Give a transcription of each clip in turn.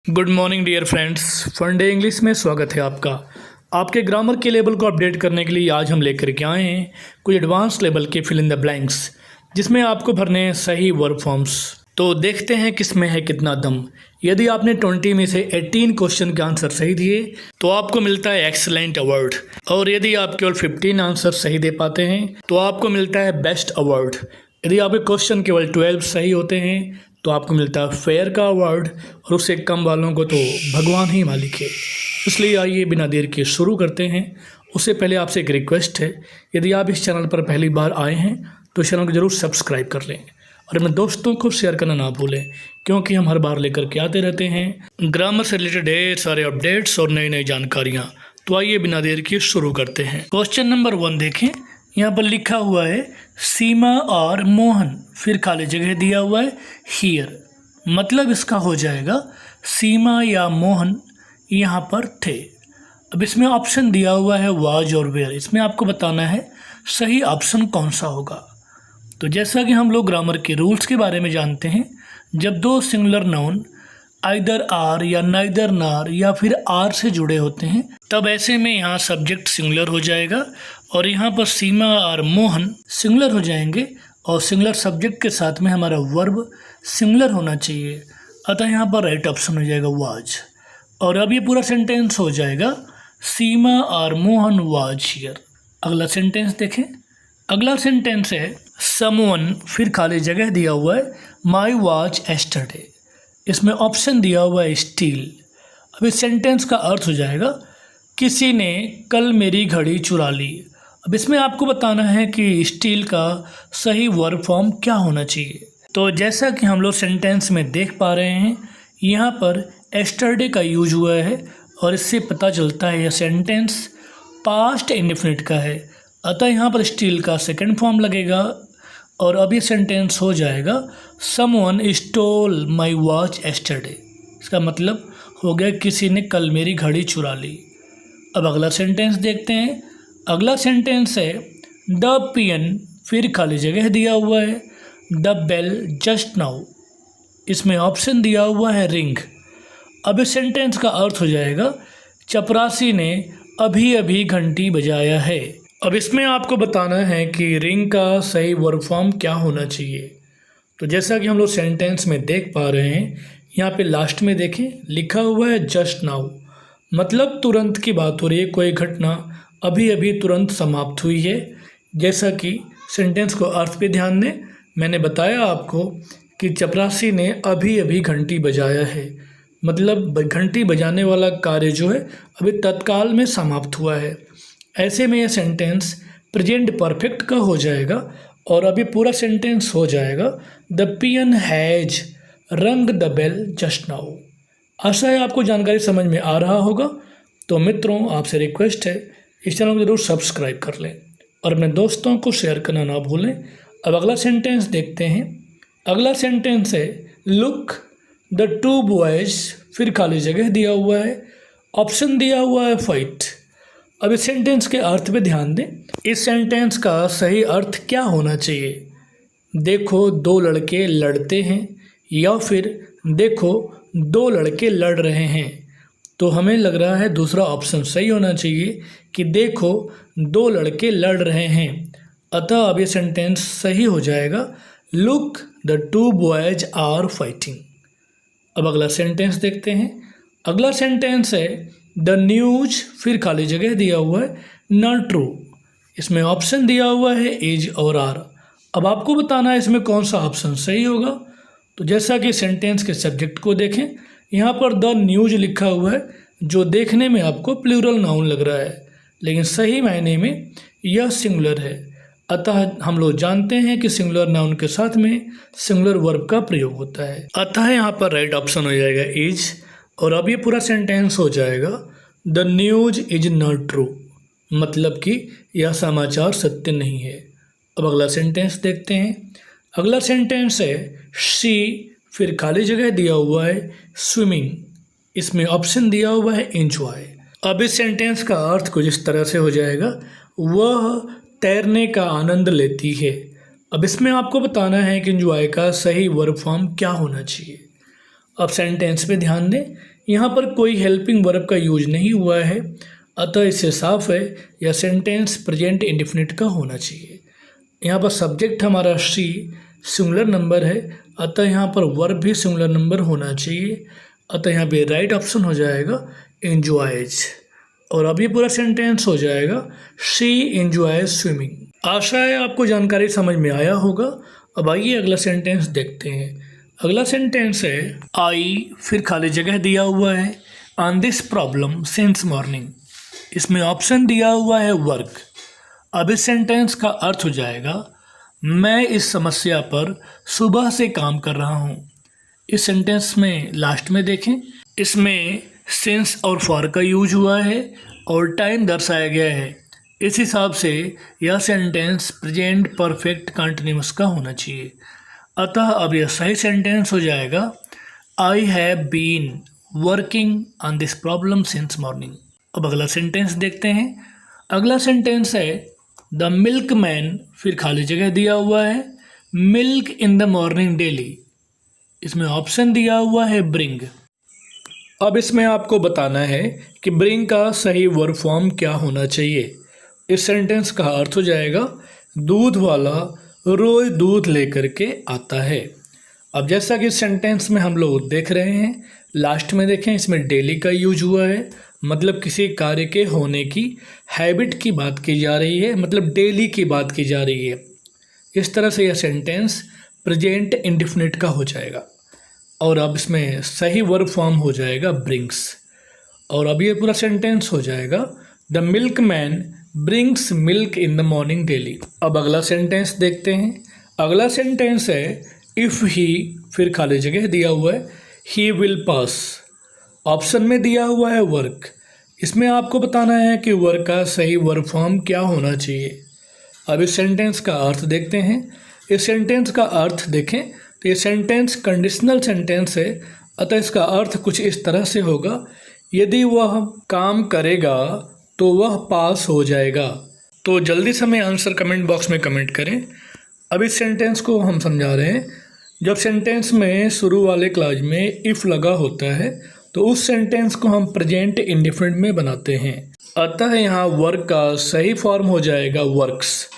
Good morning dear friends, fun day English में स्वागत है आपका। आपके ग्रामर के लेवल को अपडेट करने के लिए आज हम लेकर के आए हैं कुछ एडवांस लेवल के फिल इन द ब्लैंक्स, जिसमें आपको भरने हैं सही वर्ब फॉर्म्स। तो देखते हैं किसमें है कितना दम। यदि आपने 20 में से 18 क्वेश्चन के आंसर सही दिए तो आपको मिलता है एक्सीलेंट अवार्ड, और यदि आप केवल 15 आंसर सही दे पाते हैं तो आपको मिलता है बेस्ट अवार्ड। यदि आपके क्वेश्चन केवल 12 सही होते हैं तो आपको मिलता है फेयर का अवार्ड, और उससे कम वालों को तो भगवान ही मालिक है। इसलिए आइए बिना देर के शुरू करते हैं। उससे पहले आपसे एक रिक्वेस्ट है, यदि आप इस चैनल पर पहली बार आए हैं तो चैनल को जरूर सब्सक्राइब कर लें और अपने दोस्तों को शेयर करना ना भूलें, क्योंकि हम हर बार लेकर के आते रहते हैं ग्रामर से रिलेटेड ढेर सारे अपडेट्स और नई नई जानकारियाँ। तो आइए बिना देर के शुरू करते हैं। क्वेश्चन नंबर 1 देखें। यहाँ पर लिखा हुआ है सीमा और मोहन, फिर खाली जगह दिया हुआ है हियर। मतलब इसका हो जाएगा सीमा या मोहन यहाँ पर थे। अब इसमें ऑप्शन दिया हुआ है वाज और वेयर। इसमें आपको बताना है सही ऑप्शन कौन सा होगा। तो जैसा कि हम लोग ग्रामर के रूल्स के बारे में जानते हैं, जब दो सिंगुलर नाउन आइदर आर या नाइदर नार या फिर आर से जुड़े होते हैं, तब ऐसे में यहाँ सब्जेक्ट सिंगुलर हो जाएगा और यहाँ पर सीमा और मोहन सिंगुलर हो जाएंगे, और सिंगुलर सब्जेक्ट के साथ में हमारा वर्ब सिंगुलर होना चाहिए। अतः यहाँ पर राइट ऑप्शन हो जाएगा वाज। और अब ये पूरा सेंटेंस हो जाएगा सीमा और मोहन वाज हियर। अगला सेंटेंस देखें। अगला सेंटेंस है समवन, फिर खाली जगह दिया हुआ है माई वॉच एस्टरडे। इसमें ऑप्शन दिया हुआ है स्टील। अब इस सेंटेंस का अर्थ हो जाएगा किसी ने कल मेरी घड़ी चुरा ली। अब इसमें आपको बताना है कि स्टील का सही वर्ब फॉर्म क्या होना चाहिए। तो जैसा कि हम लोग सेंटेंस में देख पा रहे हैं, यहाँ पर एस्टरडे का यूज हुआ है और इससे पता चलता है यह सेंटेंस पास्ट इंडेफिनिट का है। अतः यहाँ पर स्टील का सेकंड फॉर्म लगेगा और अब ये सेंटेंस हो जाएगा someone stole my watch yesterday. इसका मतलब हो गया किसी ने कल मेरी घड़ी चुरा ली। अब अगला सेंटेंस देखते हैं। अगला सेंटेंस है द पियन, फिर खाली जगह दिया हुआ है द बेल जस्ट नाउ। इसमें ऑप्शन दिया हुआ है रिंग। अब इस सेंटेंस का अर्थ हो जाएगा चपरासी ने अभी अभी घंटी बजाया है। अब इसमें आपको बताना है कि रिंग का सही वर्ब फॉर्म क्या होना चाहिए। तो जैसा कि हम लोग सेंटेंस में देख पा रहे हैं, यहाँ पे लास्ट में देखें लिखा हुआ है जस्ट नाउ। मतलब तुरंत की बात हो रही है, कोई घटना अभी अभी तुरंत समाप्त हुई है। जैसा कि सेंटेंस को अर्थ पे ध्यान दें, मैंने बताया आपको कि चपरासी ने अभी अभी घंटी बजाया है। मतलब घंटी बजाने वाला कार्य जो है अभी तत्काल में समाप्त हुआ है। ऐसे में यह सेंटेंस प्रेजेंट परफेक्ट का हो जाएगा और अभी पूरा सेंटेंस हो जाएगा द पियन हैज रंग द बेल जस्ट नाउ। आशा है आपको जानकारी समझ में आ रहा होगा। तो मित्रों, आपसे रिक्वेस्ट है इस चैनल को जरूर सब्सक्राइब कर लें और अपने दोस्तों को शेयर करना ना भूलें। अब अगला सेंटेंस देखते हैं। अगला सेंटेंस है लुक द टू बॉयज, फिर खाली जगह दिया हुआ है, ऑप्शन दिया हुआ है फाइट। अब इस सेंटेंस के अर्थ पे ध्यान दें। इस सेंटेंस का सही अर्थ क्या होना चाहिए। देखो दो लड़के लड़ते हैं, या फिर देखो दो लड़के लड़ रहे हैं। तो हमें लग रहा है दूसरा ऑप्शन सही होना चाहिए कि देखो दो लड़के लड़ रहे हैं। अतः अब ये सेंटेंस सही हो जाएगा look the two boys are fighting. अब अगला सेंटेंस देखते हैं। अगला सेंटेंस है द न्यूज, फिर खाली जगह दिया हुआ है नॉट ट्रू। इसमें ऑप्शन दिया हुआ है एज और आर। अब आपको बताना है इसमें कौन सा ऑप्शन सही होगा। तो जैसा कि सेंटेंस के सब्जेक्ट को देखें, यहाँ पर द न्यूज लिखा हुआ है, जो देखने में आपको प्लूरल नाउन लग रहा है, लेकिन सही मायने में यह सिंगुलर है। अतः हम लोग जानते हैं कि सिंगुलर नाउन के साथ में सिंगुलर वर्ब का प्रयोग होता है। अतः यहाँ पर राइट ऑप्शन हो जाएगा एज, और अब ये पूरा सेंटेंस हो जाएगा the news is not true. मतलब कि यह समाचार सत्य नहीं है। अब अगला सेंटेंस देखते हैं। अगला सेंटेंस है शी, फिर खाली जगह दिया हुआ है स्विमिंग। इसमें ऑप्शन दिया हुआ है एंजॉय। अब इस सेंटेंस का अर्थ कुछ इस तरह से हो जाएगा वह तैरने का आनंद लेती है। अब इसमें आपको बताना है कि एंजॉय का सही वर्ब फॉर्म क्या होना चाहिए। अब सेंटेंस पे ध्यान दें। यहाँ पर कोई हेल्पिंग वर्ब का यूज नहीं हुआ है, अतः इससे साफ है यह सेंटेंस प्रेजेंट इंडेफिनिट का होना चाहिए। यहाँ पर सब्जेक्ट हमारा शी सिंगुलर नंबर है, अतः यहाँ पर वर्ब भी सिंगुलर नंबर होना चाहिए, अतः यहाँ पे राइट ऑप्शन हो जाएगा एंजॉयज। और अब ये पूरा सेंटेंस हो जाएगा शी एंजॉयज स्विमिंग। आशा है आपको जानकारी समझ में आया होगा। अब आइए अगला सेंटेंस देखते हैं। अगला सेंटेंस है आई, फिर खाली जगह दिया हुआ है, on this problem since morning. इसमें ऑप्शन दिया हुआ है वर्क। अब इस सेंटेंस का अर्थ हो जाएगा मैं इस समस्या पर सुबह से काम कर रहा हूँ। इस सेंटेंस में लास्ट में देखें, इसमें सिंस और फॉर का यूज हुआ है और टाइम दर्शाया गया है। इस हिसाब से यह सेंटेंस प्रेजेंट परफेक्ट कंटिन्यूअस का होना चाहिए, अतः अब यह सही सेंटेंस हो जाएगा I have been working on this problem since morning. अब अगला सेंटेंस देखते हैं। अगला सेंटेंस है द मिल्क मैन, फिर खाली जगह दिया हुआ है, milk in the morning daily. इसमें ऑप्शन दिया हुआ है ब्रिंग। अब इसमें आपको बताना है कि ब्रिंग का सही वर्ब फॉर्म क्या होना चाहिए। इस सेंटेंस का अर्थ हो जाएगा दूध वाला रोज दूध लेकर के आता है। अब जैसा कि इस सेंटेंस में हम लोग देख रहे हैं, लास्ट में देखें इसमें डेली का यूज हुआ है, मतलब किसी कार्य के होने की हैबिट की बात की जा रही है, मतलब डेली की बात की जा रही है। इस तरह से यह सेंटेंस प्रेजेंट इंडेफिनिट का हो जाएगा और अब इसमें सही वर्ब फॉर्म हो जाएगा ब्रिंग्स। और अब ये पूरा सेंटेंस हो जाएगा the milk man brings milk in the morning daily. अब अगला सेंटेंस देखते हैं। अगला सेंटेंस है इफ़ ही, फिर खाली जगह दिया हुआ है, ही विल पास। ऑप्शन में दिया हुआ है वर्क। इसमें आपको बताना है कि वर्क का सही वर्ब फॉर्म क्या होना चाहिए। अब इस सेंटेंस का अर्थ देखते हैं। इस सेंटेंस का अर्थ देखें तो ये सेंटेंस कंडीशनल सेंटेंस है, अतः इसका अर्थ कुछ इस तरह से होगा यदि वह काम करेगा तो वह पास हो जाएगा। तो जल्दी से हमें आंसर कमेंट बॉक्स में कमेंट करें। अब इस सेंटेंस को हम समझा रहे हैं। जब सेंटेंस में शुरू वाले क्लॉज में इफ़ लगा होता है तो उस सेंटेंस को हम प्रेजेंट इंडेफिनिट में बनाते हैं, अतः यहाँ वर्क का सही फॉर्म हो जाएगा वर्क्स।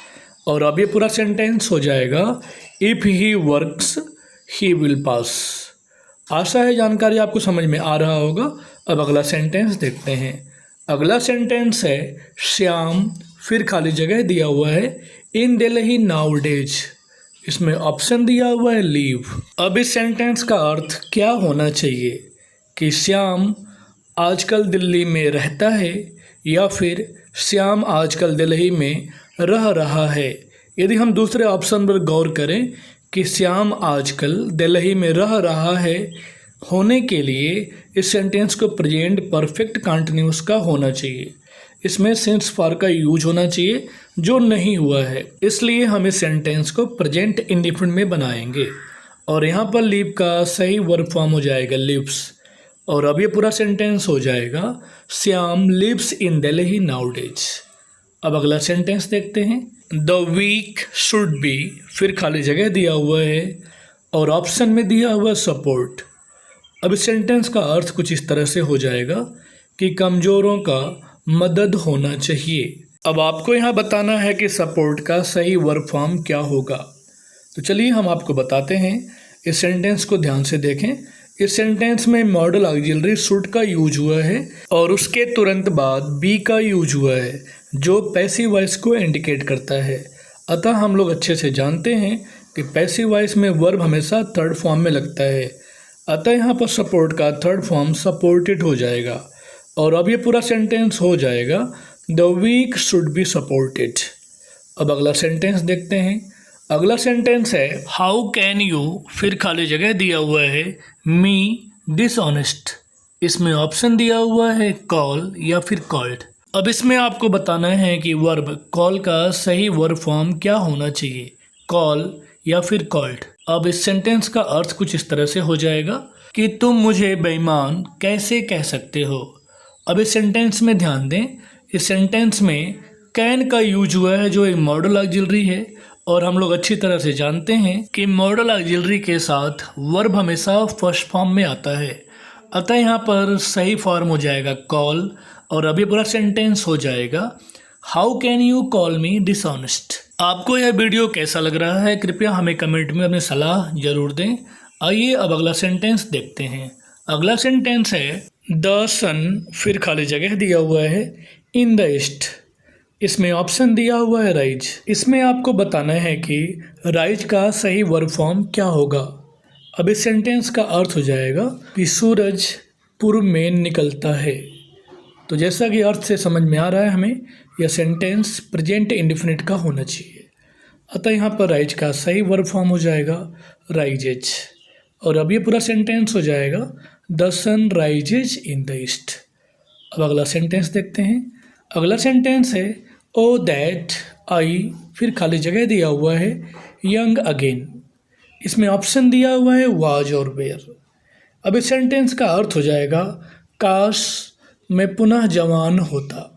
और अब ये पूरा सेंटेंस हो जाएगा if he works he will pass. आशा है जानकारी आपको समझ में आ रहा होगा। अब अगला सेंटेंस देखते हैं। अगला सेंटेंस है श्याम, फिर खाली जगह दिया हुआ है, इन दिल्ली नाउ डेज। इसमें ऑप्शन दिया हुआ है लीव। अब इस सेंटेंस का अर्थ क्या होना चाहिए कि श्याम आजकल दिल्ली में रहता है या फिर श्याम आजकल दिल्ली में रह रहा है। यदि हम दूसरे ऑप्शन पर गौर करें कि श्याम आजकल दिल्ली में रह रहा है, होने के लिए इस सेंटेंस को प्रेजेंट परफेक्ट कंटिन्यूअस का होना चाहिए। इसमें सिंस फॉर का यूज होना चाहिए जो नहीं हुआ है, इसलिए हम इस सेंटेंस को प्रेजेंट इंडेफिनिट में बनाएंगे। और यहाँ पर लीव का सही वर्ब फॉर्म हो जाएगा लिव्स। और अब ये पूरा सेंटेंस हो जाएगा Shyam lives in Delhi nowadays. अब अगला सेंटेंस देखते हैं। द वीक शुड बी, फिर खाली जगह दिया हुआ है और ऑप्शन में दिया हुआ सपोर्ट। अब इस सेंटेंस का अर्थ कुछ इस तरह से हो जाएगा कि कमज़ोरों का मदद होना चाहिए। अब आपको यहाँ बताना है कि सपोर्ट का सही वर्ब फॉर्म क्या होगा। तो चलिए हम आपको बताते हैं। इस सेंटेंस को ध्यान से देखें। इस सेंटेंस में मॉडल ऑक्सिलरी शुड का यूज हुआ है और उसके तुरंत बाद बी का यूज हुआ है जो पैसिव वॉइस को इंडिकेट करता है। अतः हम लोग अच्छे से जानते हैं कि पैसिव वॉइस में वर्ब हमेशा थर्ड फॉर्म में लगता है, अतः यहाँ पर सपोर्ट का थर्ड फॉर्म सपोर्टेड हो जाएगा। और अब ये पूरा सेंटेंस हो जाएगा the weak should be supported. अब अगला सेंटेंस देखते हैं। अगला सेंटेंस है हाउ कैन यू, फिर खाली जगह दिया हुआ है, मी डिसऑनेस्ट। इसमें ऑप्शन दिया हुआ है कॉल या फिर कॉल्ड। अब इसमें आपको बताना है कि वर्ब कॉल का सही वर्ब फॉर्म क्या होना चाहिए, कॉल या फिर कॉल्ड। अब इस सेंटेंस का अर्थ कुछ इस तरह से हो जाएगा कि तुम मुझे बेईमान कैसे कह सकते हो। अब इस सेंटेंस में ध्यान दें। इस सेंटेंस में कैन का यूज हुआ है जो एक मॉडल ऑक्सिलरी है और हम लोग अच्छी तरह से जानते हैं कि मॉडल ऑक्सिलरी के साथ वर्ब हमेशा फर्स्ट फॉर्म में आता है। अतः यहाँ पर सही फॉर्म हो जाएगा कॉल, और अभी पूरा सेंटेंस हो जाएगा how can you call me dishonest. आपको यह वीडियो कैसा लग रहा है कृपया हमें कमेंट में अपनी सलाह जरूर दें। आइए अब अगला सेंटेंस देखते हैं। अगला सेंटेंस है द सन, फिर खाली जगह दिया हुआ है इन द ईस्ट। इसमें ऑप्शन दिया हुआ है राइज। इसमें आपको बताना है कि राइज का सही वर्ब फॉर्म क्या होगा। अब इस सेंटेंस का अर्थ हो जाएगा कि सूरज पूर्व में निकलता है। तो जैसा कि अर्थ से समझ में आ रहा है हमें यह सेंटेंस प्रेजेंट इंडेफिनिट का होना चाहिए। अतः यहाँ पर राइज का सही वर्ब फॉर्म हो जाएगा राइजेज, और अब ये पूरा सेंटेंस हो जाएगा the sun rises in the east. अब अगला सेंटेंस देखते हैं। अगला सेंटेंस है ओ दैट आई, फिर खाली जगह दिया हुआ है यंग अगेन। इसमें ऑप्शन दिया हुआ है वाज और वेयर। अब इस सेंटेंस का अर्थ हो जाएगा काश मैं पुनः जवान होता।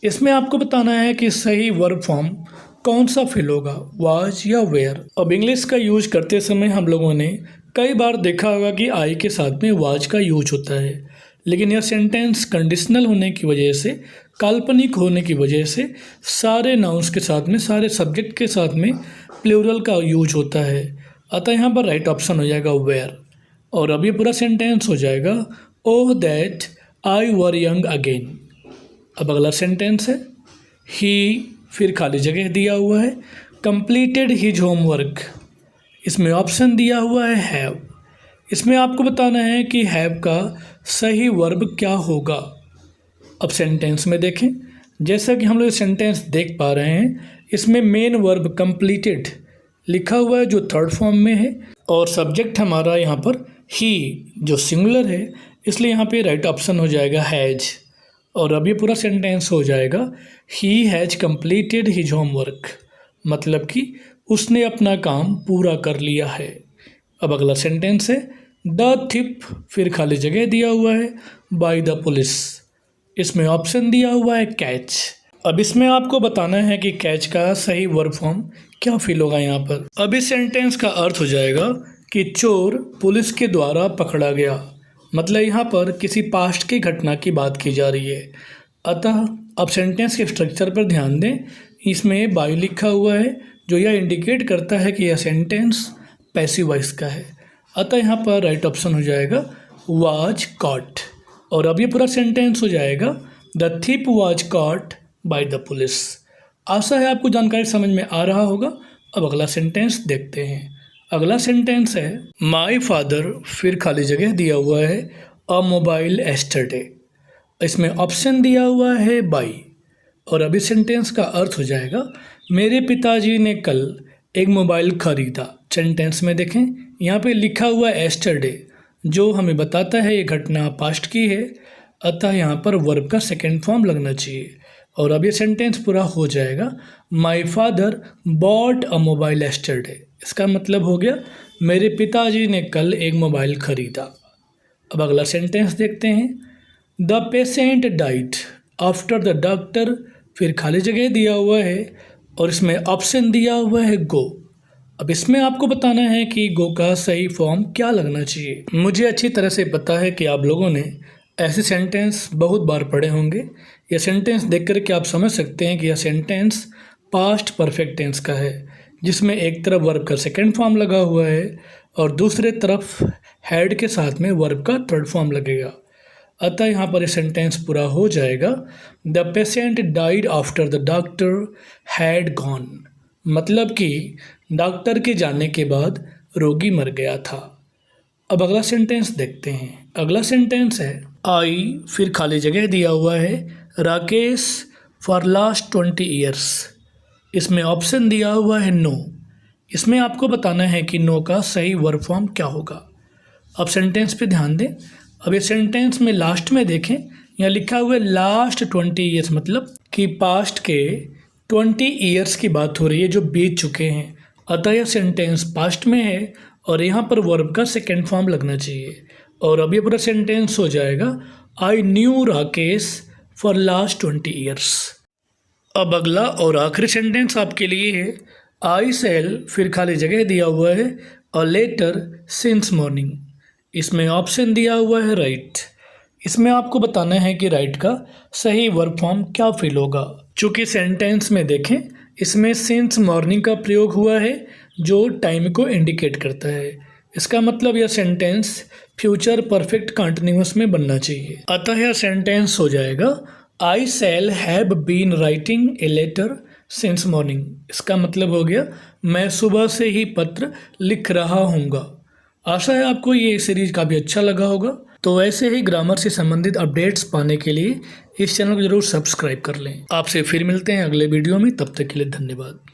इसमें आपको बताना है कि सही वर्ब फॉर्म कौन सा फिल होगा, वाज या वेयर। अब इंग्लिश का यूज करते समय हम लोगों ने कई बार देखा होगा कि आई के साथ में वाज का यूज होता है, लेकिन यह सेंटेंस कंडीशनल होने की वजह से, काल्पनिक होने की वजह से सारे नाउन्स के साथ में, सारे सब्जेक्ट के साथ में प्लूरल का यूज होता है। अतः यहाँ पर राइट ऑप्शन हो जाएगा वेयर, और अब ये पूरा सेंटेंस हो जाएगा oh that I were young again. अब अगला सेंटेंस है ही, फिर खाली जगह दिया हुआ है कंप्लीटेड हिज होमवर्क। इसमें ऑप्शन दिया हुआ है हैव। इसमें आपको बताना है कि हैव का सही वर्ब क्या होगा। अब सेंटेंस में देखें, जैसा कि हम लोग सेंटेंस देख पा रहे हैं, इसमें मेन वर्ब कंप्लीटेड लिखा हुआ है जो थर्ड फॉर्म में है, और सब्जेक्ट हमारा यहाँ पर ही जो सिंगुलर है, इसलिए यहाँ पे राइट ऑप्शन हो जाएगा हैज। और अब ये पूरा सेंटेंस हो जाएगा he has completed his homework, मतलब कि उसने अपना काम पूरा कर लिया है। अब अगला सेंटेंस है द थिप, फिर खाली जगह दिया हुआ है बाय द पुलिस। इसमें ऑप्शन दिया हुआ है कैच। अब इसमें आपको बताना है कि कैच का सही वर्ब फॉर्म क्या फिल होगा यहाँ पर। अब इस सेंटेंस का अर्थ हो जाएगा कि चोर पुलिस के द्वारा पकड़ा गया, मतलब यहाँ पर किसी पास्ट की घटना की बात की जा रही है। अतः अब सेंटेंस के स्ट्रक्चर पर ध्यान दें। इसमें बाय लिखा हुआ है जो यह इंडिकेट करता है कि यह सेंटेंस पैसिव वॉइस का है। अतः यहाँ पर राइट ऑप्शन हो जाएगा वाज कॉट, और अब ये पूरा सेंटेंस हो जाएगा the thief was caught by the police. आशा है आपको जानकारी समझ में आ रहा होगा। अब अगला सेंटेंस देखते हैं। अगला सेंटेंस है माई फादर, फिर खाली जगह दिया हुआ है अ मोबाइल एस्टरडे। इसमें ऑप्शन दिया हुआ है बाई, और अभी सेंटेंस का अर्थ हो जाएगा मेरे पिताजी ने कल एक मोबाइल खरीदा। सेंटेंस में देखें, यहाँ पे लिखा हुआ है एस्टरडे, जो हमें बताता है ये घटना पास्ट की है। अतः यहाँ पर वर्ब का सेकेंड फॉर्म लगना चाहिए, और अब ये सेंटेंस पूरा हो जाएगा my father bought a mobile yesterday. इसका मतलब हो गया मेरे पिताजी ने कल एक मोबाइल खरीदा। अब अगला सेंटेंस देखते हैं। The patient died after the doctor, फिर खाली जगह दिया हुआ है और इसमें ऑप्शन दिया हुआ है गो। अब इसमें आपको बताना है कि गो का सही फॉर्म क्या लगना चाहिए। मुझे अच्छी तरह से पता है कि आप लोगों ने ऐसे सेंटेंस बहुत बार पढ़े होंगे। यह सेंटेंस देख कर के आप समझ सकते हैं कि यह सेंटेंस पास्ट परफेक्ट टेंस का है, जिसमें एक तरफ वर्ब का सेकंड फॉर्म लगा हुआ है और दूसरे तरफ हैड के साथ में वर्ब का थर्ड फॉर्म लगेगा। अतः यहाँ पर ये सेंटेंस पूरा हो जाएगा the patient died after the doctor had gone, मतलब कि डॉक्टर के जाने के बाद रोगी मर गया था। अब अगला सेंटेंस देखते हैं। अगला सेंटेंस है आई, फिर खाली जगह दिया हुआ है राकेश फॉर लास्ट 20 ईयर्स। इसमें ऑप्शन दिया हुआ है नो। इसमें आपको बताना है कि नो का सही वर्ब फॉर्म क्या होगा। अब सेंटेंस पे ध्यान दें। अब ये सेंटेंस में लास्ट में देखें, यहाँ लिखा हुआ है लास्ट 20 ईयर्स, मतलब कि पास्ट के 20 ईयर्स की बात हो रही है जो बीत चुके हैं। अतः यह सेंटेंस पास्ट में है और यहाँ पर वर्ब का सेकेंड फॉर्म लगना चाहिए। और अब ये पूरा सेंटेंस हो जाएगा I knew Rakesh for last 20 years. अब अगला और आखिरी सेंटेंस आपके लिए है आई सेल, फिर खाली जगह दिया हुआ है और लेटर सिंस मॉर्निंग। इसमें ऑप्शन दिया हुआ है राइट। इसमें आपको बताना है कि राइट का सही वर्ब फॉर्म क्या फिल होगा। चूँकि सेंटेंस में देखें, इसमें सिंस मॉर्निंग का प्रयोग हुआ है जो टाइम को इंडिकेट करता है। इसका मतलब यह सेंटेंस फ्यूचर परफेक्ट कंटिन्यूअस में बनना चाहिए। अतः यह सेंटेंस हो जाएगा I shall have been writing a letter since morning. इसका मतलब हो गया मैं सुबह से ही पत्र लिख रहा हूँगा। आशा है आपको ये सीरीज काफ़ी अच्छा लगा होगा। तो ऐसे ही ग्रामर से संबंधित अपडेट्स पाने के लिए इस चैनल को जरूर सब्सक्राइब कर लें। आपसे फिर मिलते हैं अगले वीडियो में, तब तक के लिए धन्यवाद।